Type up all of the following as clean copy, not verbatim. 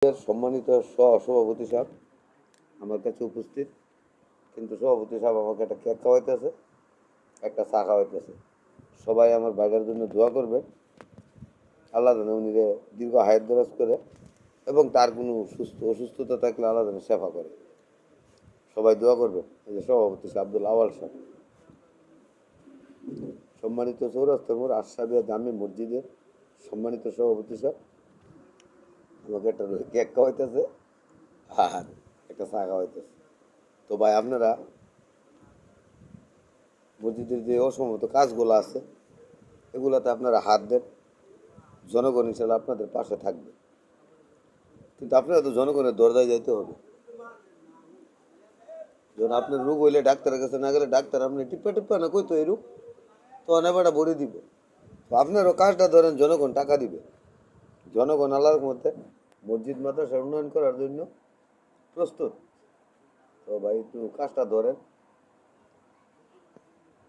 মসজিদের সম্মানিত সভাপতি সাহেব আমার কাছে উপস্থিত, কিন্তু সভাপতি সাহেব আমাকে একটা কেক খাওয়াইতেছে, একটা চা খাওয়াইতেছে। সবাই আমার ভাইটার জন্য দোয়া করবেন, আল্লাহ যেন উনি দীর্ঘ হায়াত দরাজ করে এবং তার কোনো অসুস্থতা থাকলে আল্লাহ যেন সেবা করে। সবাই দোয়া করবেন। এই যে সভাপতি সাহেব আব্দুল আওয়াল সাহেব, সম্মানিত চৌরাস্তা মোড় আশরাফিয়া জামে মসজিদের সম্মানিত সভাপতি সাহেব আমাকে একটা কেক খাওয়াইতেছে আর একটা চা খাওয়াইতেছে। তো ভাই, আপনারা মসজিদের যে অসম্ভবত কাজগুলো আছে এগুলোতে আপনারা হাত দেন, জনগণ ইনশাল্লাহ আপনাদের পাশে থাকবে। কিন্তু আপনারা তো জনগণের দরজায় যাইতে হবে। যখন আপনার রোগ হইলে ডাক্তারের কাছে না গেলে ডাক্তার আপনি টিপ্পা টিপ্পা না কইতো এই রোগ তো অনেকটা ভরে দিব। তো আপনারও কাজটা ধরেন, জনগণ টাকা দিবে। জনগণ আল্লাহর মধ্যে মসজিদ মাদ্রাসার উন্নয়ন করার জন্য প্রস্তুত। তো ভাই, একটু কাজটা ধরেন।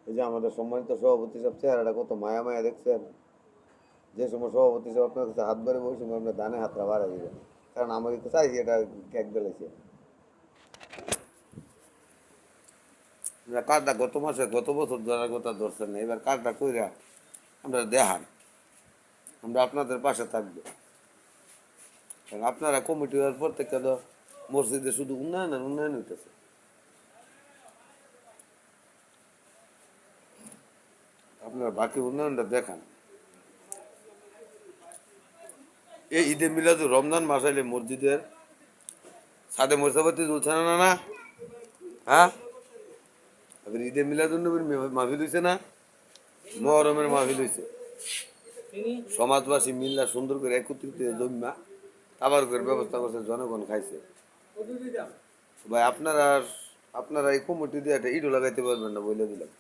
এই যে আমাদের সম্মানিত সভাপতি সাহেব চেহারাটা কত মায়া মায়া দেখছেন। যে সময় সভাপতি সাহেব আপনার কাছে হাত বাড়িব ওই সময় আপনার দানে হাতটা বাড়া দিবেন, কারণ আমাকে তো চাইছি এটা কেক বেলেছে। কার্ডটা গত মাসে গত বছর ধরার কথা ধরছেন না, এবার কার্ডটা কইরা আমরা দেখান, আমরা আপনাদের পাশে থাকবো। কারণ আপনারা কমিটি হওয়ার পর থেকে তো মসজিদে শুধু উন্নয়ন আর উন্নয়ন হইতেছে। আপনারা বাকি উন্নয়নটা দেখান। এই ঈদে মিলাদুর রমজান মাস আইলে মসজিদের সাদে মশাবাতি জ্বলছে না না? হ্যাঁ, আবার ঈদে মিলাদুল নবীর মাহফিল হইছে না, মহরমের মাহফিল হইছে। সমাজবাসী মিল্লা সুন্দর করে একত্রিত জমা আবার করে ব্যবস্থা করছে, জনগণ খাইছে। ভাই, আপনারা এই কমিটি দিয়ে একটা ইটও লাগাইতে পারবেন না বলে দিলাম।